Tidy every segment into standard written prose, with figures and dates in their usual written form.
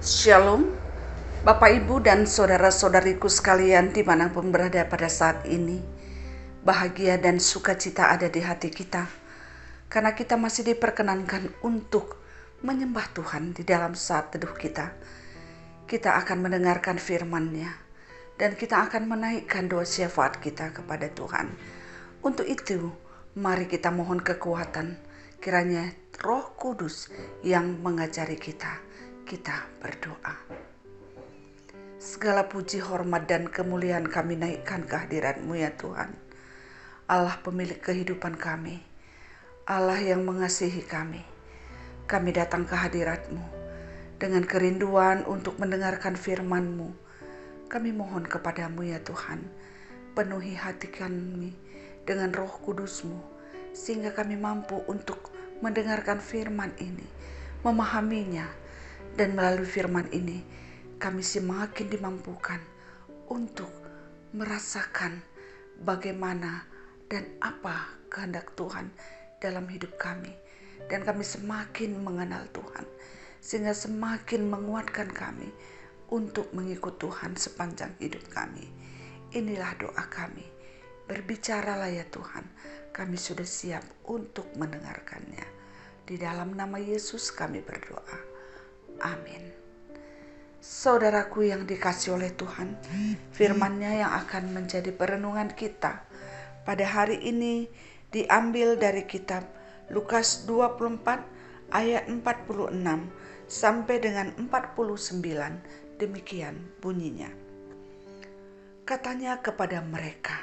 Shalom, Bapak Ibu dan saudara-saudariku sekalian dimanapun berada pada saat ini. Bahagia dan sukacita ada di hati kita, karena kita masih diperkenankan untuk menyembah Tuhan di dalam saat teduh kita. Kita akan mendengarkan firman-Nya, dan kita akan menaikkan doa syafaat kita kepada Tuhan. Untuk itu, mari kita mohon kekuatan, kiranya Roh Kudus yang mengajari kita. Kita berdoa. Segala puji, hormat, dan kemuliaan kami naikkan kehadirat-Mu ya Tuhan. Allah pemilik kehidupan kami, Allah yang mengasihi kami. Kami datang ke hadirat-Mu dengan kerinduan untuk mendengarkan firman-Mu. Kami mohon kepadamu ya Tuhan, penuhi hati kami dengan Roh Kudus-Mu, sehingga kami mampu untuk mendengarkan firman ini, memahaminya, dan melalui firman ini kami semakin dimampukan untuk merasakan bagaimana dan apa kehendak Tuhan dalam hidup kami. Dan kami semakin mengenal Tuhan, sehingga semakin menguatkan kami untuk mengikut Tuhan sepanjang hidup kami. Inilah doa kami. Berbicaralah ya Tuhan, kami sudah siap untuk mendengarkannya. Di dalam nama Yesus kami berdoa. Amin. Saudaraku yang dikasihi oleh Tuhan, firman-Nya yang akan menjadi perenungan kita pada hari ini diambil dari kitab Lukas 24 ayat 46 sampai dengan 49. Demikian bunyinya. Katanya kepada mereka,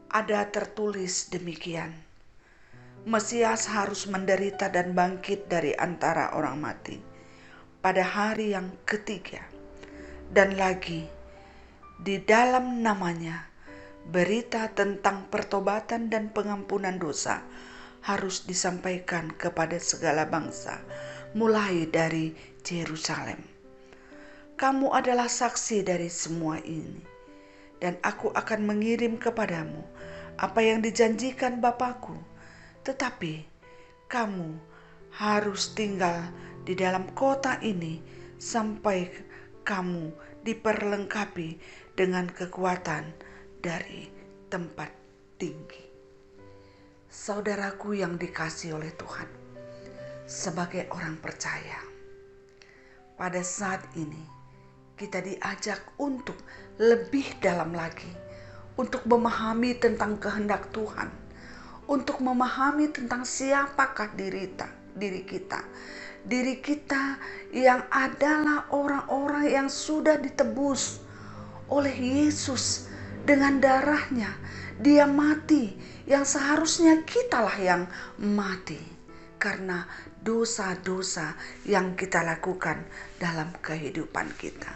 ada tertulis demikian, Mesias harus menderita dan bangkit dari antara orang mati pada hari yang ketiga. Dan lagi, di dalam namanya, berita tentang pertobatan dan pengampunan dosa harus disampaikan kepada segala bangsa, mulai dari Yerusalem. Kamu adalah saksi dari semua ini, dan aku akan mengirim kepadamu apa yang dijanjikan Bapakku. Tetapi kamu harus tinggal di dalam kota ini sampai kamu diperlengkapi dengan kekuatan dari tempat tinggi. Saudaraku yang dikasihi oleh Tuhan, sebagai orang percaya, pada saat ini kita diajak untuk lebih dalam lagi, untuk memahami tentang kehendak Tuhan, untuk memahami tentang siapakah diri kita yang adalah orang-orang yang sudah ditebus oleh Yesus dengan darahnya. Dia mati yang seharusnya kitalah yang mati karena dosa-dosa yang kita lakukan dalam kehidupan kita.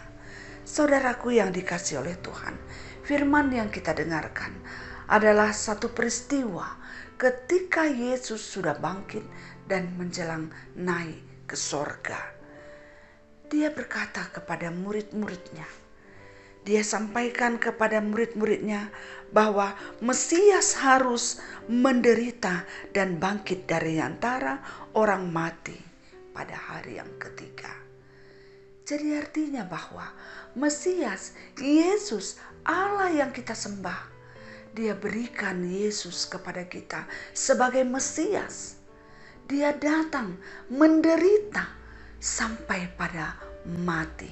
Saudaraku yang dikasihi oleh Tuhan, firman yang kita dengarkan adalah satu peristiwa ketika Yesus sudah bangkit dan menjelang naik ke sorga. Dia berkata kepada murid-muridnya, dia sampaikan kepada murid-muridnya bahwa Mesias harus menderita dan bangkit dari antara orang mati pada hari yang ketiga. Jadi artinya bahwa Mesias, Yesus, Allah yang kita sembah, dia berikan Yesus kepada kita sebagai Mesias. Dia datang menderita sampai pada mati.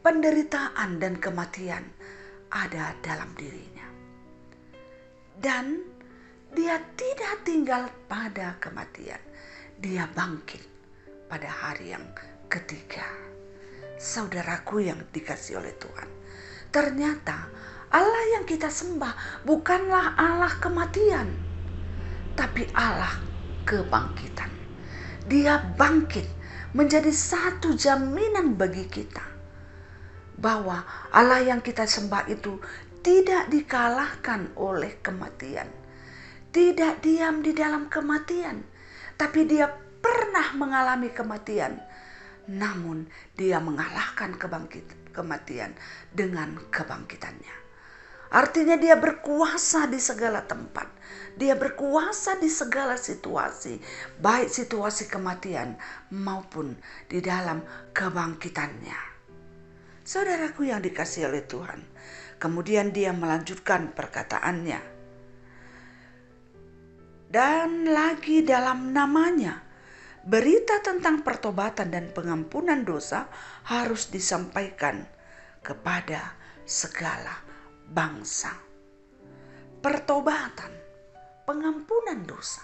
Penderitaan dan kematian ada dalam dirinya. Dan dia tidak tinggal pada kematian. Dia bangkit pada hari yang ketiga. Saudaraku yang dikasihi oleh Tuhan, ternyata Allah yang kita sembah bukanlah Allah kematian, tapi Allah kebangkitan. Dia bangkit menjadi satu jaminan bagi kita bahwa Allah yang kita sembah itu tidak dikalahkan oleh kematian, tidak diam di dalam kematian, tapi dia pernah mengalami kematian, namun dia mengalahkan kematian dengan kebangkitannya. Artinya dia berkuasa di segala tempat. Dia berkuasa di segala situasi, baik situasi kematian maupun di dalam kebangkitannya. Saudaraku yang dikasihi oleh Tuhan, kemudian dia melanjutkan perkataannya. Dan lagi dalam namanya, berita tentang pertobatan dan pengampunan dosa harus disampaikan kepada segala bangsa. Pertobatan, pengampunan dosa.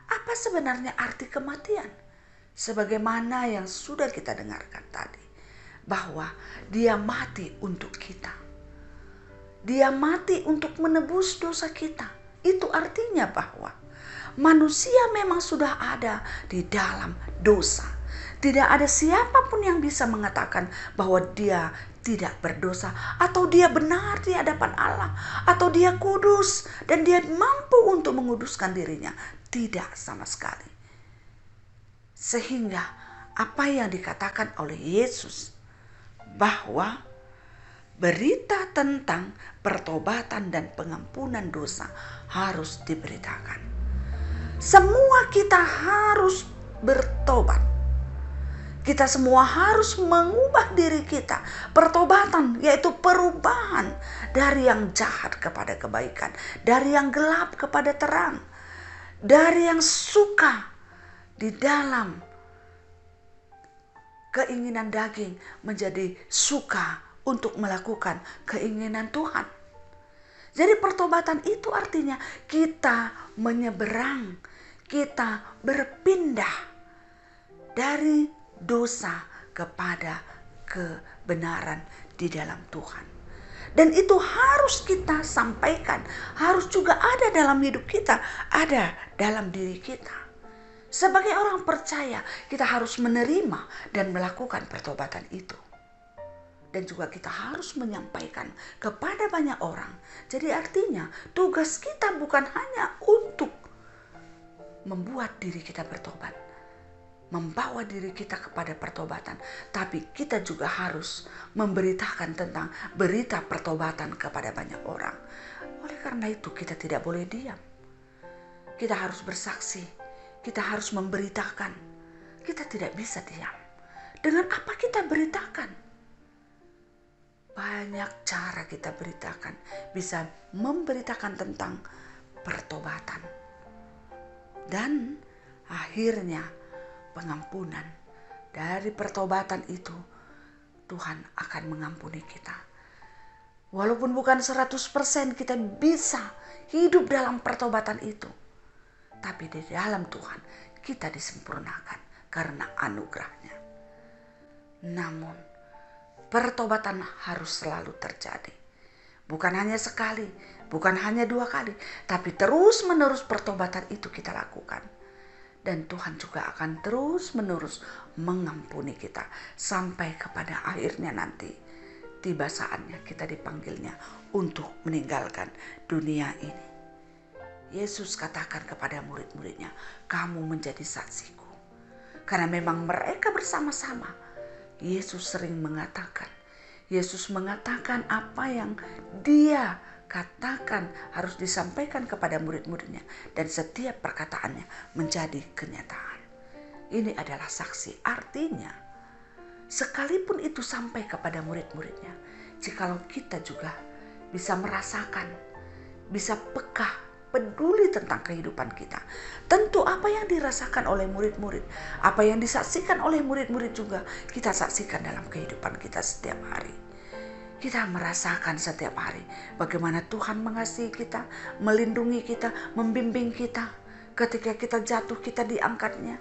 Apa sebenarnya arti kematian? Sebagaimana yang sudah kita dengarkan tadi, bahwa dia mati untuk kita. Dia mati untuk menebus dosa kita. Itu artinya bahwa manusia memang sudah ada di dalam dosa. Tidak ada siapapun yang bisa mengatakan bahwa dia tidak berdosa, atau dia benar di hadapan Allah, atau dia kudus dan dia mampu untuk menguduskan dirinya. Tidak sama sekali. Sehingga apa yang dikatakan oleh Yesus, bahwa berita tentang pertobatan dan pengampunan dosa harus diberitakan. Semua kita harus bertobat. Kita semua harus mengubah diri kita. Pertobatan yaitu perubahan dari yang jahat kepada kebaikan, dari yang gelap kepada terang, dari yang suka di dalam keinginan daging menjadi suka untuk melakukan keinginan Tuhan. Jadi pertobatan itu artinya kita menyeberang, kita berpindah dari dosa kepada kebenaran di dalam Tuhan. Dan itu harus kita sampaikan, harus juga ada dalam hidup kita, ada dalam diri kita. Sebagai orang percaya, kita harus menerima dan melakukan pertobatan itu. Dan juga kita harus menyampaikan kepada banyak orang. Jadi artinya tugas kita bukan hanya untuk membuat diri kita bertobat, membawa diri kita kepada pertobatan, tapi kita juga harus memberitakan tentang berita pertobatan kepada banyak orang. Oleh karena itu kita tidak boleh diam. Kita harus bersaksi, kita harus memberitakan. Kita tidak bisa diam. Dengan apa kita beritakan? Banyak cara kita beritakan. Bisa memberitakan tentang pertobatan. Dan akhirnya pengampunan. Dari pertobatan itu Tuhan akan mengampuni kita. Walaupun bukan 100% kita bisa hidup dalam pertobatan itu, tapi di dalam Tuhan kita disempurnakan karena anugerahnya. Namun pertobatan harus selalu terjadi. Bukan hanya sekali, bukan hanya 2 kali, tapi terus menerus pertobatan itu kita lakukan. Dan Tuhan juga akan terus-menerus mengampuni kita sampai kepada akhirnya nanti tiba saatnya kita dipanggilnya untuk meninggalkan dunia ini. Yesus katakan kepada murid-muridnya, kamu menjadi saksiku. Karena memang mereka bersama-sama. Yesus sering mengatakan, Yesus mengatakan apa yang dia katakan harus disampaikan kepada murid-muridnya, dan setiap perkataannya menjadi kenyataan. Ini adalah saksi. Artinya sekalipun itu sampai kepada murid-muridnya, jikalau kita juga bisa merasakan, bisa peka, peduli tentang kehidupan kita, tentu apa yang dirasakan oleh murid-murid, apa yang disaksikan oleh murid-murid juga kita saksikan dalam kehidupan kita setiap hari. Kita merasakan setiap hari bagaimana Tuhan mengasihi kita, melindungi kita, membimbing kita. Ketika kita jatuh, kita diangkatnya.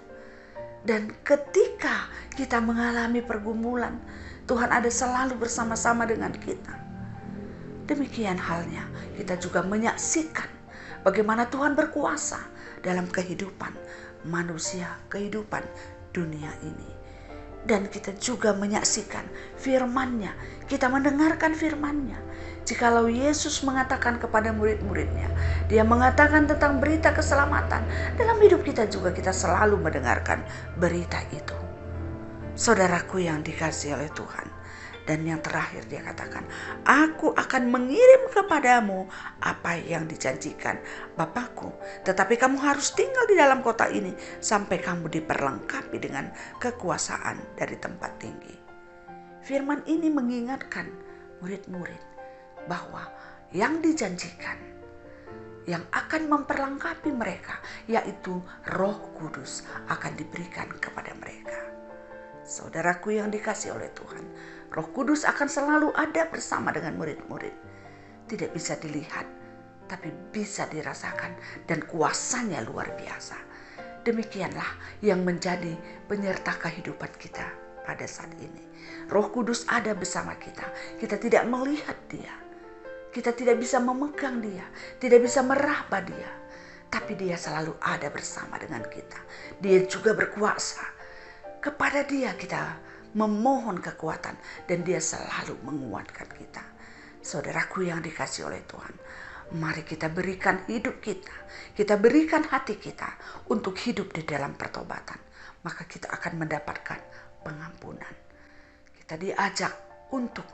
Dan ketika kita mengalami pergumulan, Tuhan ada selalu bersama-sama dengan kita. Demikian halnya kita juga menyaksikan bagaimana Tuhan berkuasa dalam kehidupan manusia, kehidupan dunia ini. Dan kita juga menyaksikan firman-Nya, kita mendengarkan firman-Nya. Jikalau Yesus mengatakan kepada murid-muridnya, dia mengatakan tentang berita keselamatan, dalam hidup kita juga kita selalu mendengarkan berita itu. Saudaraku yang dikasihi oleh Tuhan, Dan yang terakhir dia katakan, aku akan mengirim kepadamu apa yang dijanjikan Bapakku. Tetapi kamu harus tinggal di dalam kota ini sampai kamu diperlengkapi dengan kekuasaan dari tempat tinggi. Firman ini mengingatkan murid-murid bahwa yang dijanjikan, yang akan memperlengkapi mereka, yaitu Roh Kudus akan diberikan kepada mereka. Saudaraku yang dikasihi oleh Tuhan, Roh Kudus akan selalu ada bersama dengan murid-murid. Tidak bisa dilihat, tapi bisa dirasakan, dan kuasanya luar biasa. Demikianlah yang menjadi penyerta kehidupan kita pada saat ini. Roh Kudus ada bersama kita. Kita tidak melihat dia. Kita tidak bisa memegang dia, tidak bisa meraba dia. Tapi dia selalu ada bersama dengan kita. Dia juga berkuasa. Kepada dia kita memohon kekuatan dan dia selalu menguatkan kita. Saudaraku yang dikasihi oleh Tuhan, mari kita berikan hidup kita. Kita berikan hati kita untuk hidup di dalam pertobatan. Maka kita akan mendapatkan pengampunan. Kita diajak untuk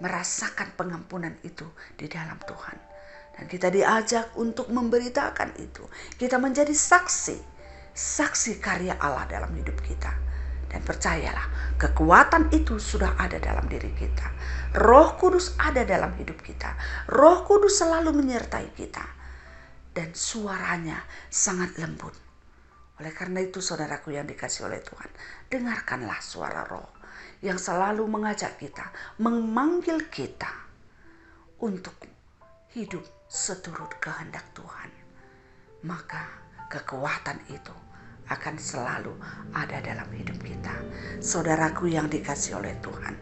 merasakan pengampunan itu di dalam Tuhan. Dan kita diajak untuk memberitakan itu. Kita menjadi saksi karya Allah dalam hidup kita. Dan percayalah, kekuatan itu sudah ada dalam diri kita. Roh Kudus ada dalam hidup kita. Roh Kudus selalu menyertai kita. Dan suaranya sangat lembut. Oleh karena itu saudaraku yang dikasihi oleh Tuhan, dengarkanlah suara Roh yang selalu mengajak kita, memanggil kita untuk hidup seturut kehendak Tuhan. Maka kekuatan itu akan selalu ada dalam hidup kita. Saudaraku yang dikasihi oleh Tuhan,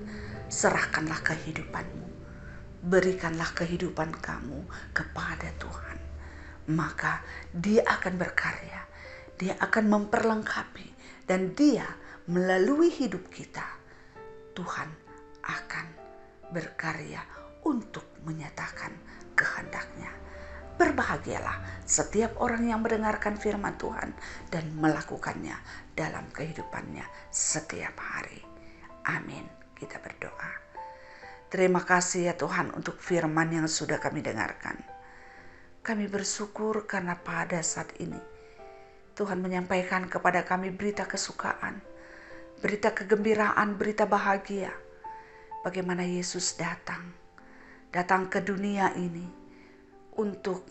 serahkanlah kehidupanmu. Berikanlah kehidupan kamu kepada Tuhan. Maka dia akan berkarya. Dia akan memperlengkapi. Dan dia melalui hidup kita, Tuhan akan berkarya untuk menyatakan kehendaknya. Berbahagialah setiap orang yang mendengarkan firman Tuhan dan melakukannya dalam kehidupannya setiap hari. Amin. Kita berdoa. Terima kasih ya Tuhan untuk firman yang sudah kami dengarkan. Kami bersyukur karena pada saat ini Tuhan menyampaikan kepada kami berita kesukaan, berita kegembiraan, berita bahagia. Bagaimana Yesus datang ke dunia ini untuk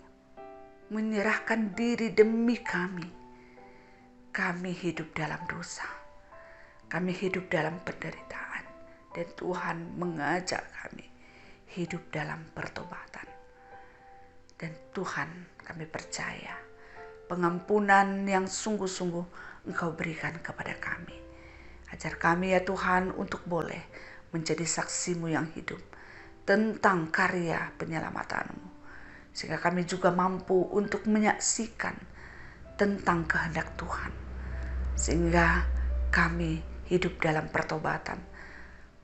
menyerahkan diri demi kami. Kami hidup dalam dosa. Kami hidup dalam penderitaan. Dan Tuhan mengajak kami hidup dalam pertobatan. Dan Tuhan, kami percaya pengampunan yang sungguh-sungguh Engkau berikan kepada kami. Ajar kami ya Tuhan untuk boleh menjadi saksi-Mu yang hidup tentang karya penyelamatan-Mu. Sehingga kami juga mampu untuk menyaksikan tentang kehendak Tuhan. Sehingga kami hidup dalam pertobatan.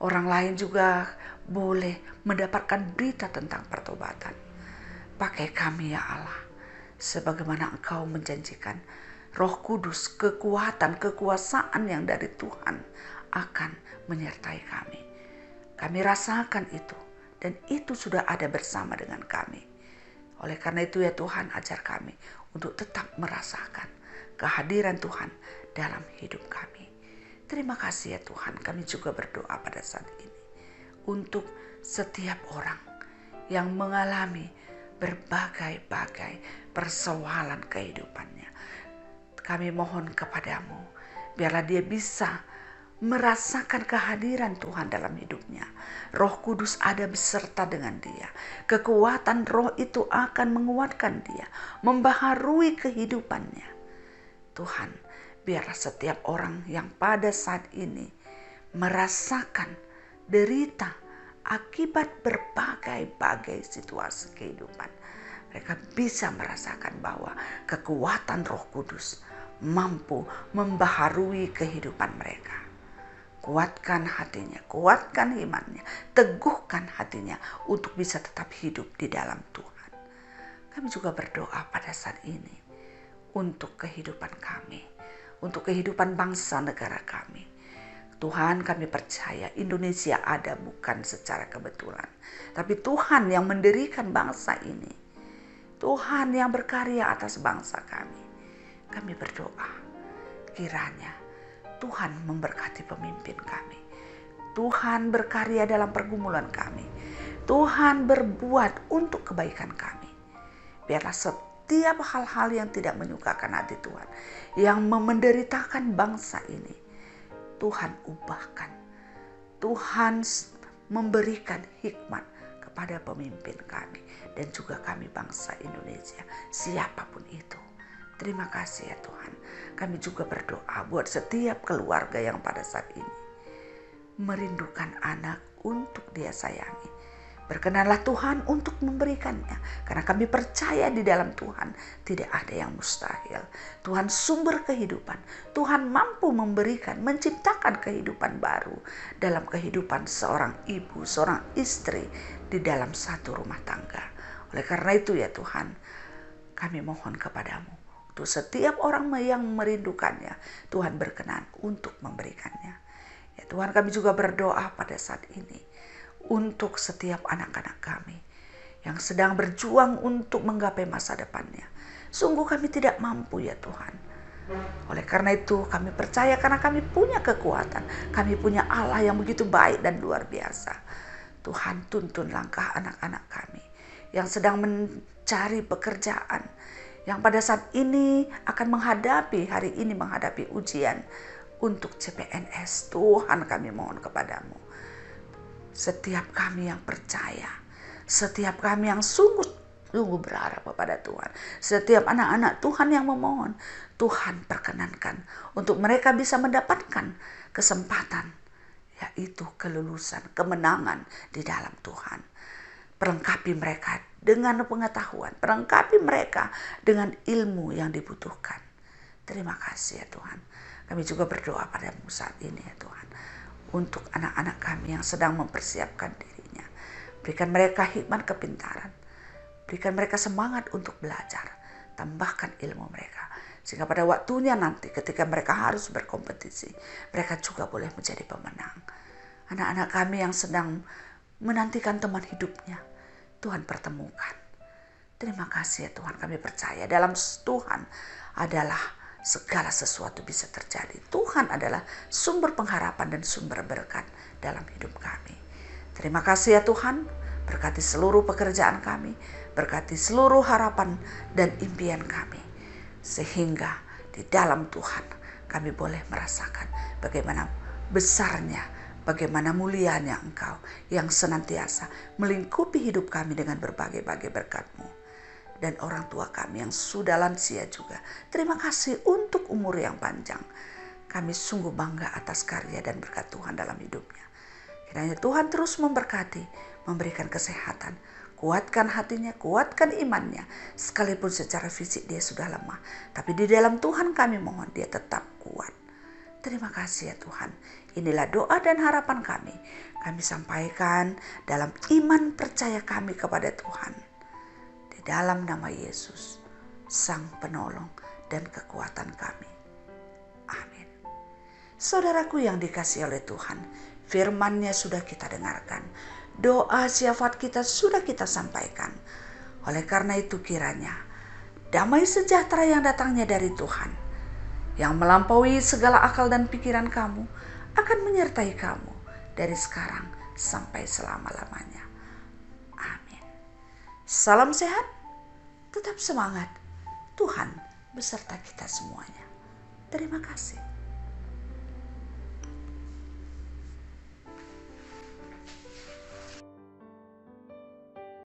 Orang lain juga boleh mendapatkan berita tentang pertobatan. Pakai kami ya Allah. Sebagaimana Engkau menjanjikan Roh Kudus, kekuatan, kekuasaan yang dari Tuhan akan menyertai kami. Kami rasakan itu. Dan itu sudah ada bersama dengan kami. Oleh karena itu ya Tuhan, ajar kami untuk tetap merasakan kehadiran Tuhan dalam hidup kami. Terima kasih ya Tuhan, kami juga berdoa pada saat ini untuk setiap orang yang mengalami berbagai-bagai persoalan kehidupannya. Kami mohon kepadamu, biarlah dia bisa merasakan kehadiran Tuhan dalam hidupnya. Roh Kudus ada beserta dengan dia. Kekuatan Roh itu akan menguatkan dia, membaharui kehidupannya. Tuhan, biarlah setiap orang yang pada saat ini merasakan derita akibat berbagai-bagai situasi kehidupan, mereka bisa merasakan bahwa kekuatan Roh Kudus mampu membaharui kehidupan mereka. Kuatkan hatinya, kuatkan imannya, teguhkan hatinya untuk bisa tetap hidup di dalam Tuhan. Kami juga berdoa pada saat ini untuk kehidupan kami, untuk kehidupan bangsa negara kami. Tuhan, kami percaya Indonesia ada bukan secara kebetulan, tapi Tuhan yang mendirikan bangsa ini. Tuhan yang berkarya atas bangsa kami. Kami berdoa, kiranya Tuhan memberkati pemimpin kami. Tuhan berkarya dalam pergumulan kami. Tuhan berbuat untuk kebaikan kami. Biarlah setiap hal-hal yang tidak menyukakan hati Tuhan, yang menderitakan bangsa ini, Tuhan ubahkan. Tuhan memberikan hikmat kepada pemimpin kami dan juga kami bangsa Indonesia, siapapun itu. Terima kasih ya Tuhan. Kami juga berdoa buat setiap keluarga yang pada saat ini merindukan anak untuk dia sayangi. Berkenanlah Tuhan untuk memberikannya, karena kami percaya di dalam Tuhan tidak ada yang mustahil. Tuhan sumber kehidupan. Tuhan mampu memberikan, menciptakan kehidupan baru dalam kehidupan seorang ibu, seorang istri di dalam satu rumah tangga. Oleh karena itu ya Tuhan, kami mohon kepadamu, untuk setiap orang yang merindukannya, Tuhan berkenan untuk memberikannya. Ya Tuhan, kami juga berdoa pada saat ini untuk setiap anak-anak kami yang sedang berjuang untuk menggapai masa depannya. Sungguh kami tidak mampu ya Tuhan. Oleh karena itu kami percaya, karena kami punya kekuatan. Kami punya Allah yang begitu baik dan luar biasa. Tuhan, tuntun langkah anak-anak kami yang sedang mencari pekerjaan, yang pada saat ini akan hari ini menghadapi ujian untuk CPNS. Tuhan, kami mohon kepadamu, setiap kami yang percaya, setiap kami yang sungguh berharap kepada Tuhan, setiap anak-anak Tuhan yang memohon, Tuhan perkenankan untuk mereka bisa mendapatkan kesempatan, yaitu kelulusan, kemenangan di dalam Tuhan. Perlengkapi mereka dengan pengetahuan, perlengkapi mereka dengan ilmu yang dibutuhkan. Terima kasih ya Tuhan. Kami juga berdoa padamu saat ini ya Tuhan, untuk anak-anak kami yang sedang mempersiapkan dirinya. Berikan mereka hikmat kepintaran. Berikan mereka semangat untuk belajar. Tambahkan ilmu mereka, sehingga pada waktunya nanti ketika mereka harus berkompetisi, mereka juga boleh menjadi pemenang. Anak-anak kami yang sedang menantikan teman hidupnya, Tuhan pertemukan. Terima kasih ya Tuhan, kami percaya dalam Tuhan adalah segala sesuatu bisa terjadi. Tuhan adalah sumber pengharapan dan sumber berkat dalam hidup kami. Terima kasih ya Tuhan, berkati seluruh pekerjaan kami, berkati seluruh harapan dan impian kami, sehingga di dalam Tuhan kami boleh merasakan bagaimana besarnya, bagaimana mulianya Engkau yang senantiasa melingkupi hidup kami dengan berbagai-bagai berkat-Mu. Dan orang tua kami yang sudah lansia juga, terima kasih untuk umur yang panjang. Kami sungguh bangga atas karya dan berkat Tuhan dalam hidupnya. Kiranya Tuhan terus memberkati, memberikan kesehatan, kuatkan hatinya, kuatkan imannya. Sekalipun secara fisik dia sudah lemah, tapi di dalam Tuhan kami mohon dia tetap kuat. Terima kasih ya Tuhan. Inilah doa dan harapan kami. Kami sampaikan dalam iman percaya kami kepada Tuhan. Dalam nama Yesus, Sang Penolong dan kekuatan kami. Amin. Saudaraku yang dikasihi oleh Tuhan, firman-Nya sudah kita dengarkan. Doa syafaat kita sudah kita sampaikan. Oleh karena itu kiranya damai sejahtera yang datangnya dari Tuhan, yang melampaui segala akal dan pikiran kamu, akan menyertai kamu dari sekarang sampai selama-lamanya. Salam sehat, tetap semangat. Tuhan beserta kita semuanya. Terima kasih.